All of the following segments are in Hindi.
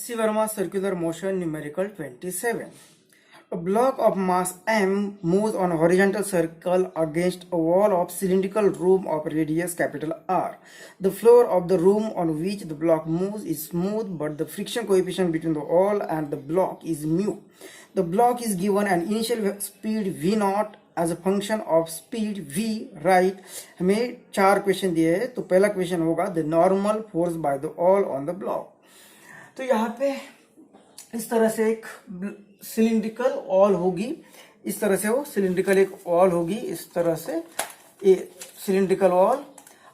C. Verma circular motion numerical 27. A block of mass m moves on a horizontal circle against a wall of cylindrical room of radius capital R. The floor of the room on which the block moves is smooth, but the friction coefficient between the wall and the block is mu. The block is given an initial speed v naught as a function of speed v right. हमें 4 क्वेश्चन दिए हैं। तो पहला क्वेश्चन होगा the normal force by the wall on the block. तो यहाँ पे इस तरह से एक सिलिंड्रिकल ऑल होगी, इस तरह से वो सिलिंड्रिकल एक ऑल होगी, इस तरह से ये सिलिंड्रिकल ऑल,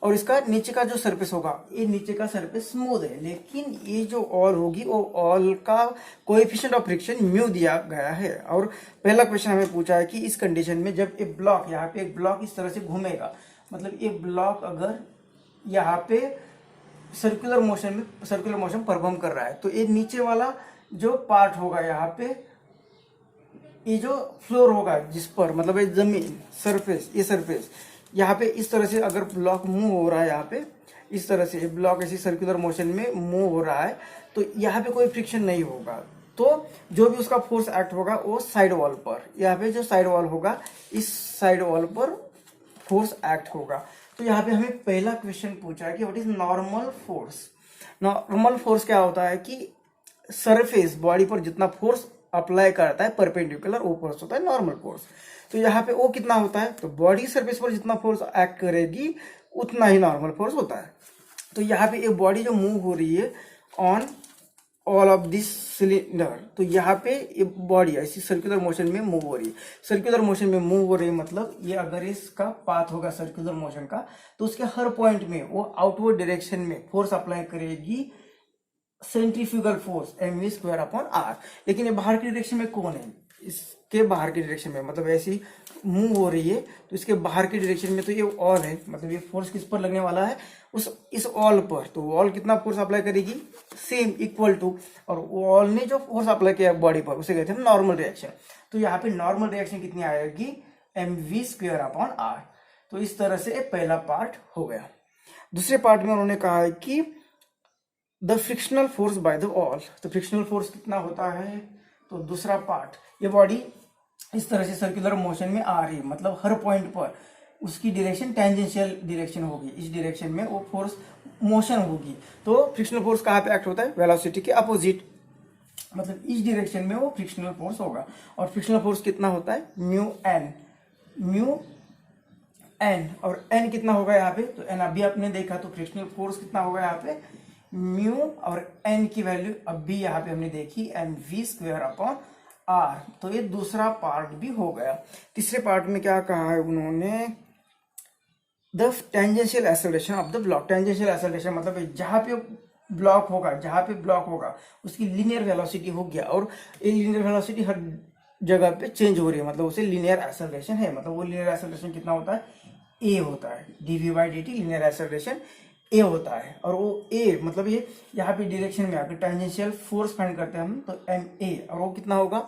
और इसका नीचे का जो सरफेस होगा, ये नीचे का सरफेस स्मूथ है, लेकिन ये जो ऑल होगी वो ऑल का कोएफिशिएंट ऑफ फ्रिक्शन म्यू दिया गया है। और पहला क्वेश्चन हमें पूछा है कि इस कंडीशन में जब एक ब्लॉक, यहाँ पे एक ब्लॉक इस तरह से घूमेगा, मतलब ये ब्लॉक अगर यहाँ पे सर्कुलर मोशन परफॉर्म कर रहा है, तो ये नीचे वाला जो पार्ट होगा, यहाँ पे ये जो फ्लोर होगा जिस पर, मतलब ये जमीन सरफेस, ये सरफेस यहाँ पे इस तरह से अगर ब्लॉक मूव हो रहा है, यहाँ पे इस तरह से ब्लॉक ऐसी सर्कुलर मोशन में मूव हो रहा है, तो यहाँ पे कोई फ्रिक्शन नहीं होगा। तो जो भी उसका फोर्स एक्ट होगा वो साइड वॉल पर, यहाँ पे जो साइड वॉल होगा इस साइड वॉल पर फोर्स एक्ट होगा। तो यहाँ पे हमें पहला क्वेश्चन पूछा है कि what is normal force. Normal force क्या होता है कि सरफेस बॉडी पर जितना फोर्स अप्लाई करता है परपेंडिकुलर, वो फोर्स होता है नॉर्मल फोर्स। तो यहाँ पे वो कितना होता है, तो बॉडी सरफेस पर जितना फोर्स एक्ट करेगी उतना ही नॉर्मल फोर्स होता है। तो यहाँ पे एक बॉडी जो मूव हो रही है on all of this cylinder, तो यहाँ पे ये बॉडी ऐसी सर्कुलर मोशन में मूव हो रही है। सर्कुलर मोशन में मूव हो रही है मतलब ये अगर इसका पाथ होगा सर्कुलर मोशन का, तो उसके हर पॉइंट में वो आउटवर्ड डायरेक्शन में फोर्स अप्लाई करेगी, सेंट्रीफ्यूगल फोर्स mv²/r। लेकिन ये बाहर की डायरेक्शन में कौन है, इसके बाहर की डायरेक्शन में, मतलब ऐसी मूव हो रही है तो इसके बाहर की डायरेक्शन में, तो ये ऑल है, मतलब ये फोर्स किस पर लगने वाला है, इस ऑल पर। तो ऑल कितना फोर्स अप्लाई करेगी, सेम इक्वल टू, और ऑल ने जो फोर्स अप्लाई किया बॉडी पर उसे कहते हैं नॉर्मल रिएक्शन। तो यहाँ पे नॉर्मल रिएक्शन कितनी आएगी, mv²/r। तो इस तरह से पहला पार्ट हो गया। दूसरे पार्ट में उन्होंने कहा है कि the frictional force by the all. तो फ्रिक्शनल फोर्स कितना होता है, तो दूसरा पार्ट, ये बॉडी इस तरह से सर्कुलर मोशन में आ रही है, मतलब हर पॉइंट पर उसकी डायरेक्शन टेंजेंशियल डायरेक्शन होगी, इस डायरेक्शन में वो फोर्स मोशन होगी। तो फ्रिक्शनल फोर्स कहाँ पे एक्ट होता है, वेलोसिटी के अपोजिट, मतलब इस डायरेक्शन में वो फ्रिक्शनल फोर्स होगा। और फ्रिक्शनल फोर्स कितना होता है, म्यू एन, और एन कितना होगा यहाँ पे, तो एन अभी आपने देखा, तो फ्रिक्शनल फोर्स कितना होगा यहाँ पे म्यू, और एन की वैल्यू अभी यहाँ पे हमने देखी mv²/r। तो ये दूसरा पार्ट भी हो गया। तीसरे पार्ट में क्या कहा है उन्होंने, the tangential acceleration of the block. Tangential acceleration मतलब जहां पे ब्लॉक होगा उसकी लीनियर वेलोसिटी हो गया, और ये लीनियर वेलोसिटी हर जगह पे चेंज हो रही है, मतलब उसे लीनियर एक्सेलरेशन है। मतलब वो लीनियर एक्सेलरेशन कितना होता है, ए होता है, dv/dt लीनियर एक्सेलरेशन ए होता है। और वो ए मतलब ये यहाँ पे डायरेक्शन में आकर टेंजेंशियल फोर्स फाइंड करते हैं हम, तो ma, और वो कितना होगा,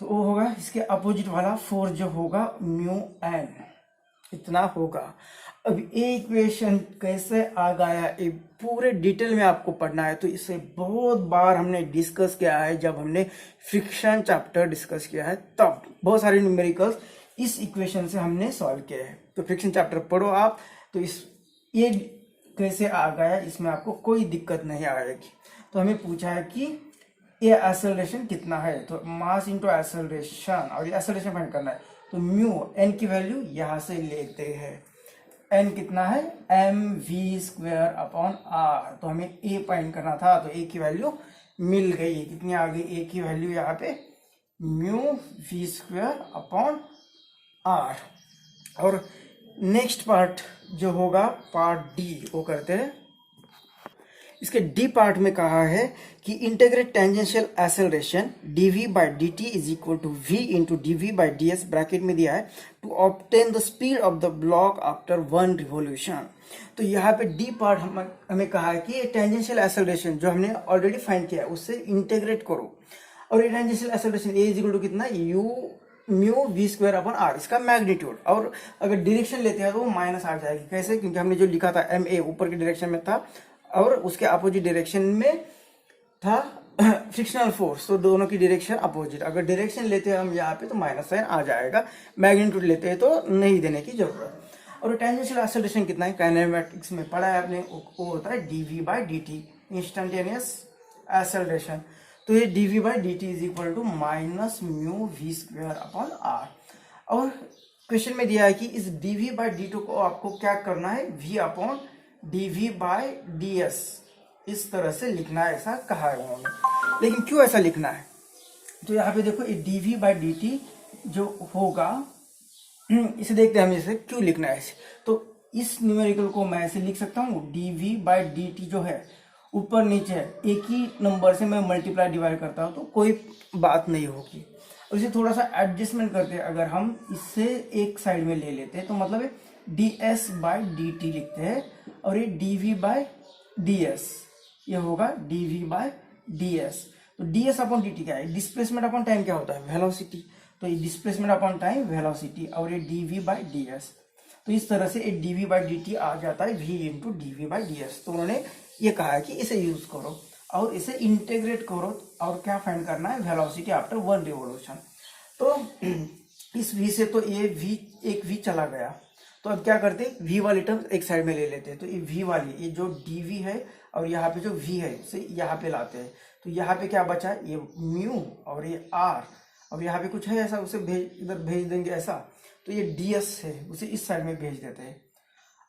तो वो होगा इसके अपोजिट वाला फोर्स जो होगा म्यू एन, इतना होगा। अब ये इक्वेशन कैसे आ गया, ये पूरे डिटेल में आपको पढ़ना है। तो इसे बहुत बार हमने डिस्कस किया है, जब हमने फ्रिक्शन चैप्टर डिस्कस किया है तब बहुत सारे न्यूमेरिकल्स इस इक्वेशन से हमने सॉल्व किए हैं। तो फ्रिक्शन चैप्टर पढ़ो आप, तो ये कैसे आ गया, इसमें आपको कोई दिक्कत नहीं आएगी। तो हमें पूछा है कि ये एक्सेलरेशन कितना है, तो मास इनटू एक्सेलरेशन, और ये एक्सेलरेशन फाइंड करना है। तो म्यू एन की वैल्यू यहाँ से लेते हैं, एन कितना है mv²/r। तो हमें ए फाइंड करना था, तो ए की वैल्यू मिल गई। कितनी आ गई ए की वैल्यू यहाँ पे, μv²/r। और नेक्स्ट पार्ट जो होगा पार्ट डी, वो करते हैं। इसके डी पार्ट में कहा है कि integrate tangential acceleration dv/dt is equal to v into dv/ds, bracket में दिया है, to obtain the speed of the block after 1 revolution. तो यहाँ पे डी पार्ट हमें कहा है कि टेंजेंशियल एक्सेलरेशन जो हमने ऑलरेडी फाइंड किया है उससे इंटीग्रेट करो, और ये tangential acceleration A is equal to कितना, μv²/r, इसका मैग्नीट्यूड। और अगर डायरेक्शन लेते हैं तो वो माइनस आ जाएगी। कैसे, क्योंकि हमने जो लिखा था ma ऊपर की डायरेक्शन में था, और उसके अपोजिट डायरेक्शन में था फ्रिक्शनल फोर्स, तो दोनों की डायरेक्शन अपोजिट। अगर डायरेक्शन लेते हैं हम यहाँ पे तो माइनस साइन आ जाएगा, मैग्नीट्यूड लेते हैं तो नहीं देने की जरूरत। और टेंजेंशियल एक्सेलरेशन कितना है, काइनेमेटिक्स में पढ़ा है आपने, वो होता है dv/dt, इंस्टेंटेनियस एक्सेलरेशन। तो ये dv/dt is equal to minus mu V square upon R. और क्वेश्चन में दिया है कि इस dv/dt को आपको क्या करना है, v अपॉन dv/ds इस तरह से लिखना है, ऐसा कहा है उन्होंने। लेकिन क्यों ऐसा लिखना है, तो यहाँ पे देखो ये dv/dt जो होगा, इसे देखते हैं हम इसे क्यों लिखना है। तो इस न्यूमेरिकल को मैं ऐसे लिख सकता हूँ, dv/dt जो है ऊपर नीचे है, एक ही नंबर से मैं मल्टीप्लाई डिवाइड करता हूँ तो कोई बात नहीं होगी। और इसे थोड़ा सा एडजस्टमेंट करते हैं, अगर हम इससे एक साइड में ले लेते हैं तो मतलब ds/dt लिखते हैं, और ये dv/ds ये होगा dv/ds। तो ds अपॉन dt क्या है, डिस्प्लेसमेंट अपॉन टाइम क्या होता है, वेलोसिटी। तो ये डिस्प्लेसमेंट अपॉन टाइम वेलोसिटी, और ये dv/ds। तो इस तरह से एक dv/dt आ जाता है v इंटू dv/ds। तो उन्होंने ये कहा है कि इसे यूज करो और इसे इंटीग्रेट करो, और क्या फाइंड करना है, वेलोसिटी आफ्टर 1 रिवोल्यूशन। तो इस v से तो ये v, एक v चला गया, तो अब क्या करते हैं, v वाली टर्म एक साइड में ले लेते हैं। तो ये v वाली, ये जो dv है और यहाँ पे जो v है इसे यहाँ पे लाते हैं। तो यहाँ पे क्या बचा है, ये म्यू और ये r, और यहाँ पे कुछ है ऐसा, उसे इधर भेज देंगे ऐसा। तो ये ds है, उसे इस साइड में भेज देते हैं।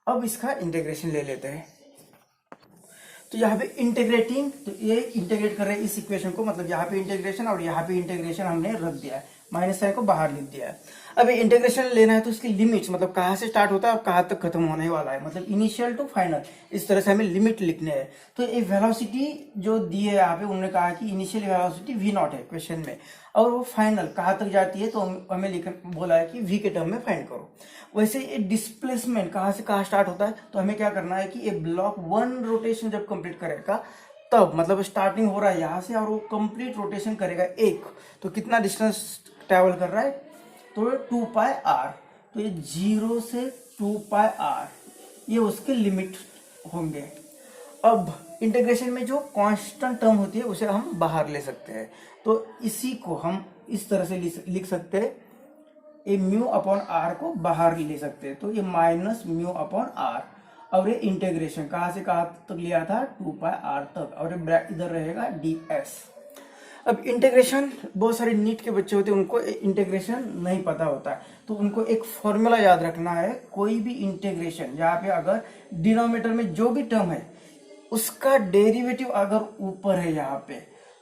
अब इसका इंटीग्रेशन ले लेते हैं। तो यहाँ पे इंटीग्रेटिंग, तो ये इंटीग्रेट कर रहे हैं इस इक्वेशन को, मतलब यहाँ पे इंटीग्रेशन और यहाँ पे इंटीग्रेशन हमने रख दिया है, माइनस साइन को बाहर लिख दिया है। अब इंटीग्रेशन लेना है तो इसकी लिमिट्स, मतलब कहाँ से स्टार्ट होता है और कहाँ तक खत्म होने वाला है, मतलब इनिशियल टू फाइनल, इस तरह से हमें लिमिट लिखने हैं। तो ये वेलोसिटी जो दी है यहाँ पे, उन्होंने कहा कि इनिशियल वेलोसिटी v0 है क्वेश्चन में, और वो फाइनल कहाँ तक जाती है तो हमें लिख बोला है कि v के टर्म में फाइंड करो। वैसे ये डिस्प्लेसमेंट कहाँ से कहाँ स्टार्ट होता है, तो हमें क्या करना है कि ये ब्लॉक 1 रोटेशन जब कंप्लीट करेगा तब, मतलब स्टार्टिंग हो रहा है यहाँ से और वो कंप्लीट रोटेशन करेगा एक, तो कितना डिस्टेंस ट्रेवल कर रहा है, तो 2πr। तो ये 0 से 2πr ये उसके लिमिट होंगे। अब इंटीग्रेशन में जो कांस्टेंट टर्म होती है उसे हम बाहर ले सकते हैं, तो इसी को हम इस तरह से लिख सकते हैं, ये म्यू अपॉन आर को बाहर ले सकते हैं। तो ये माइनस म्यू अपॉन आर, और ये इंटीग्रेशन कहाँ से कहाँ तक लिया था, 2πr तक, और ये इधर रहेगा ds। अब इंटीग्रेशन, बहुत सारे नीट के बच्चे होते हैं उनको इंटीग्रेशन नहीं पता होता है, तो उनको एक फॉर्मूला याद रखना है। कोई भी इंटीग्रेशन यहाँ पे अगर डिनोमिनेटर में जो भी टर्म है उसका डेरिवेटिव अगर ऊपर है यहाँ पे,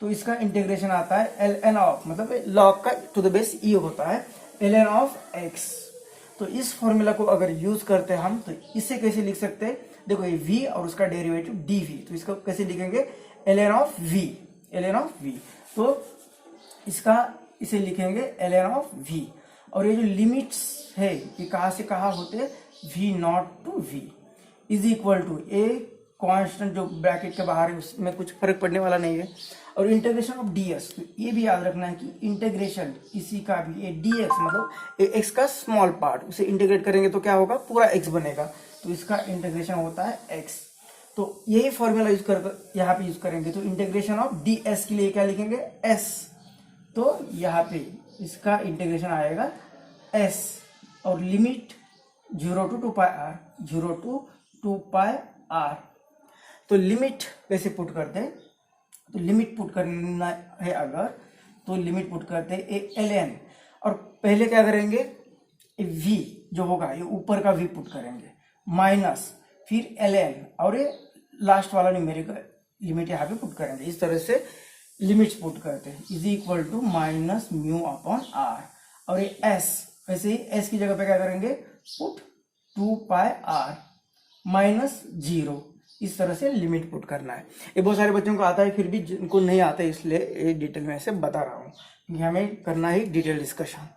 तो इसका इंटीग्रेशन आता है ln ऑफ, मतलब log का टू द बेस e होता है ln ऑफ x। तो इस फॉर्मूला को अगर यूज करते हैं हम, तो इसे कैसे लिख सकते हैं, देखो ये v और उसका डेरिवेटिव dv, तो इसको कैसे लिखेंगे, ln ऑफ v। तो इसका इसे लिखेंगे ln ऑफ v, और ये जो लिमिट्स है ये कहाँ से कहाँ होते हैं, v0 to v is equal to a constant जो ब्रैकेट के बाहर है उसमें कुछ फर्क पड़ने वाला नहीं है, और इंटीग्रेशन ऑफ ds, तो ये भी याद रखना है कि इंटीग्रेशन इसी का भी, ये dx मतलब x का स्मॉल पार्ट, उसे इंटीग्रेट करेंगे तो क्या होगा, पूरा x बनेगा, तो इसका इंटीग्रेशन होता है x। तो यही फॉर्मूला यूज कर यहाँ पे यूज करेंगे। तो इंटीग्रेशन ऑफ ds के लिए क्या लिखेंगे, s, तो यहाँ पे इसका इंटीग्रेशन आएगा s, और limit 0 to 2πr, 0 to 2πr। तो लिमिट कैसे पुट करते हैं, तो लिमिट पुट करना है अगर, तो लिमिट पुट करते हैं ln, और पहले क्या करेंगे, v जो होगा ये ऊपर का v पुट करेंगे, माइनस फिर ln, और ये लास्ट वाला न्यूमेरिकल लिमिट यहाँ पे पुट करेंगे। इस तरह से लिमिट्स पुट करते हैं, is equal to minus mu upon R, और ये s, वैसे ही s की जगह पे क्या करेंगे, पुट 2πr माइनस 0, इस तरह से लिमिट पुट करना है। ये बहुत सारे बच्चों को आता है, फिर भी जिनको नहीं आता है इसलिए ये डिटेल में ऐसे बता रहा हूँ, क्योंकि हमें करना ही डिटेल डिस्कशन।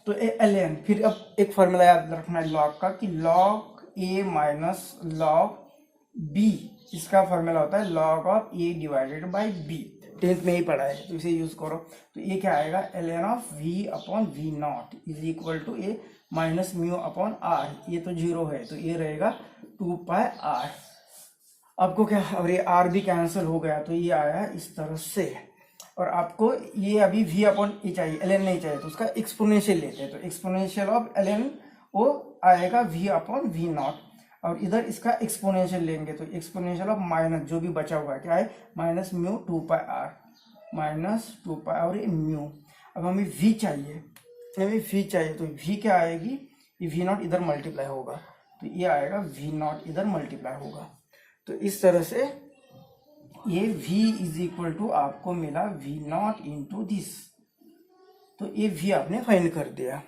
तो ln, फिर अब एक फॉर्मूला याद रखना है लॉग का, कि log a minus log b, इसका फॉर्मूला होता है log of a divided by b, 10th में ही पढ़ा है, तो इसे यूज करो। तो ये क्या आएगा, ln of v upon v0 is equal to a minus mu upon r, ये तो 0 है तो ये रहेगा 2πr। आपको क्या, और ये आर भी कैंसिल हो गया तो ये आया इस तरह से। और आपको ये अभी v अपॉन ए चाहिए, ln नहीं चाहिए, तो उसका एक्सपोनेंशियल लेते हैं। तो एक्सपोनेंशियल ऑफ ln वो आएगा v अपॉन v नॉट, और इधर इसका एक्सपोनेंशियल लेंगे तो एक्सपोनेंशियल ऑफ माइनस जो भी बचा हुआ है क्या है, माइनस म्यू 2πr, माइनस 2π, और ये म्यू। अब हमें v चाहिए, हमें v चाहिए तो v क्या आएगी, ये v नॉट इधर मल्टीप्लाई होगा तो ये आएगा v नॉट इधर मल्टीप्लाई होगा। तो इस तरह से ये v इज इक्वल टू आपको मिला v नॉट इंटू दिस, तो ये v आपने फाइंड कर दिया।